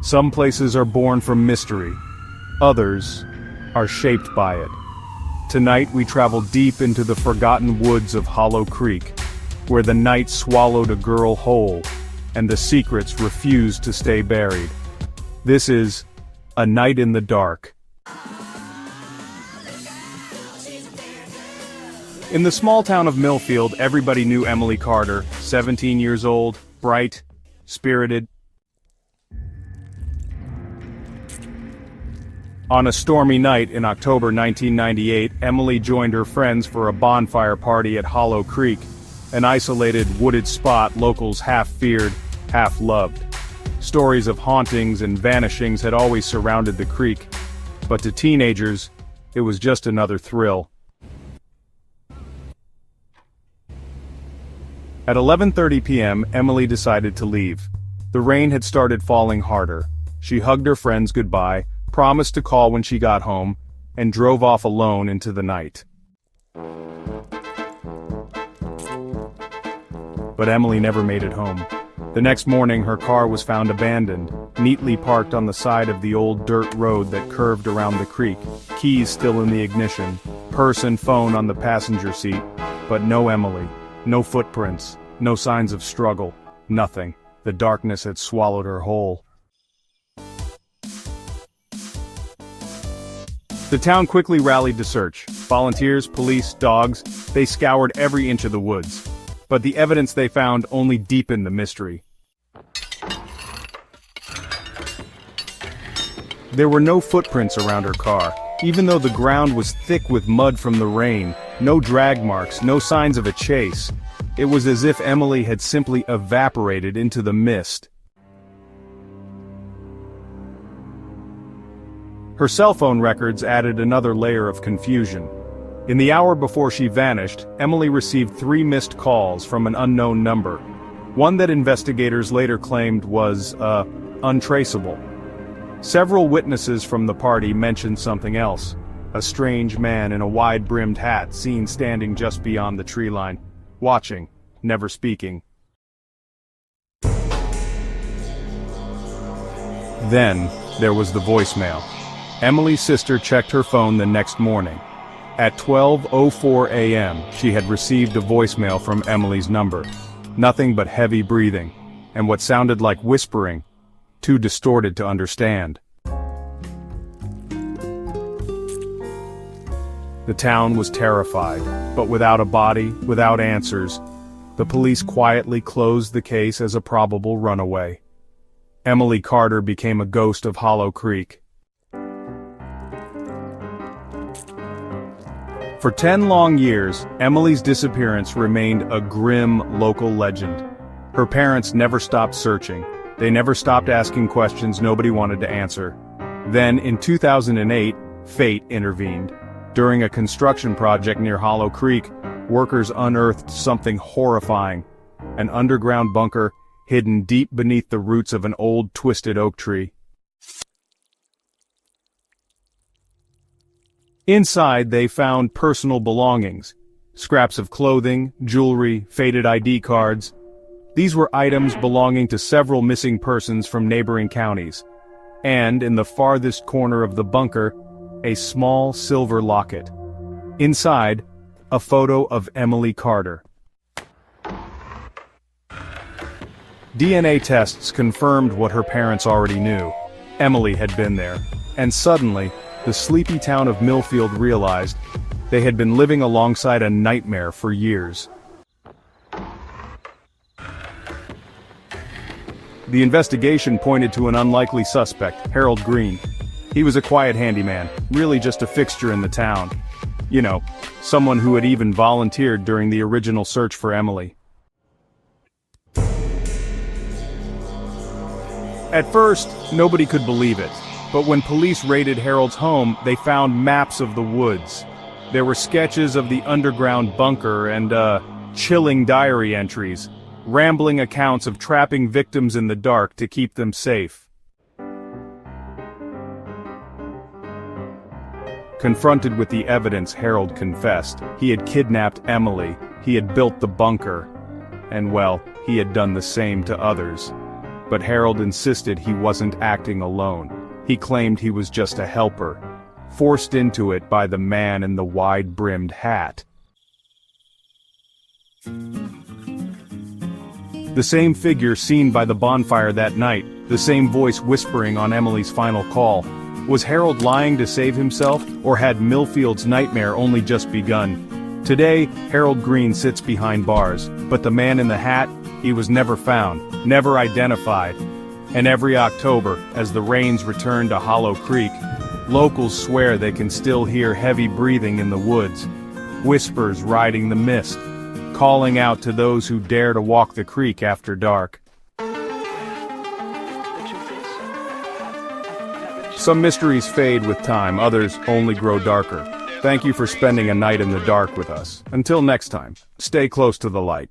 Some places are born from mystery. Others are shaped by it. Tonight we travel deep into the forgotten woods of Hollow Creek, where the night swallowed a girl whole, and the secrets refused to stay buried. This is A Night in the Dark. In the small town of Millfield, everybody knew Emily Carter, 17 years old, bright, spirited. On a stormy night in October 1998, Emily joined her friends for a bonfire party at Hollow Creek, an isolated, wooded spot locals half feared, half loved. Stories of hauntings and vanishings had always surrounded the creek, but to teenagers, it was just another thrill. At 11:30 p.m., Emily decided to leave. The rain had started falling harder. She hugged her friends goodbye, promised to call when she got home, and drove off alone into the night. But Emily never made it home. The next morning her car was found abandoned, neatly parked on the side of the old dirt road that curved around the creek, keys still in the ignition, purse and phone on the passenger seat, but no Emily, no footprints, no signs of struggle, nothing. The darkness had swallowed her whole. The town quickly rallied to search. Volunteers, police, dogs, they scoured every inch of the woods. But the evidence they found only deepened the mystery. There were no footprints around her car, even though the ground was thick with mud from the rain, no drag marks, no signs of a chase. It was as if Emily had simply evaporated into the mist. Her cell phone records added another layer of confusion. In the hour before she vanished, Emily received 3 missed calls from an unknown number. One that investigators later claimed was, untraceable. Several witnesses from the party mentioned something else. A strange man in a wide-brimmed hat seen standing just beyond the tree line, watching, never speaking. Then, there was the voicemail. Emily's sister checked her phone the next morning. At 12:04 a.m., she had received a voicemail from Emily's number. Nothing but heavy breathing, and what sounded like whispering, too distorted to understand. The town was terrified, but without a body, without answers, the police quietly closed the case as a probable runaway. Emily Carter became a ghost of Hollow Creek. For 10 long years, Emily's disappearance remained a grim local legend. Her parents never stopped searching. They never stopped asking questions nobody wanted to answer. Then, in 2008, fate intervened. During a construction project near Hollow Creek, workers unearthed something horrifying. An underground bunker hidden deep beneath the roots of an old twisted oak tree. Inside, they found personal belongings, scraps of clothing, jewelry, faded ID cards. These were items belonging to several missing persons from neighboring counties. And, in the farthest corner of the bunker, a small silver locket. Inside, a photo of Emily Carter. DNA tests confirmed what her parents already knew. Emily had been there. And suddenly, the sleepy town of Millfield realized they had been living alongside a nightmare for years. The investigation pointed to an unlikely suspect, Harold Greene. He was a quiet handyman, really just a fixture in the town. You know, someone who had even volunteered during the original search for Emily. At first, nobody could believe it. But when police raided Harold's home, they found maps of the woods. There were sketches of the underground bunker and, chilling diary entries, rambling accounts of trapping victims in the dark to keep them safe. Confronted with the evidence, Harold confessed. He had kidnapped Emily, he had built the bunker, and well, he had done the same to others. but Harold insisted he wasn't acting alone. He claimed he was just a helper, forced into it by the man in the wide-brimmed hat. The same figure seen by the bonfire that night, the same voice whispering on Emily's final call. Was Harold lying to save himself, or had Millfield's nightmare only just begun? Today, Harold Greene sits behind bars, but the man in the hat, he was never found, never identified. And every October, as the rains return to Hollow Creek, locals swear they can still hear heavy breathing in the woods, whispers riding the mist, calling out to those who dare to walk the creek after dark. Some mysteries fade with time, others only grow darker. Thank you for spending a night in the dark with us. Until next time, stay close to the light.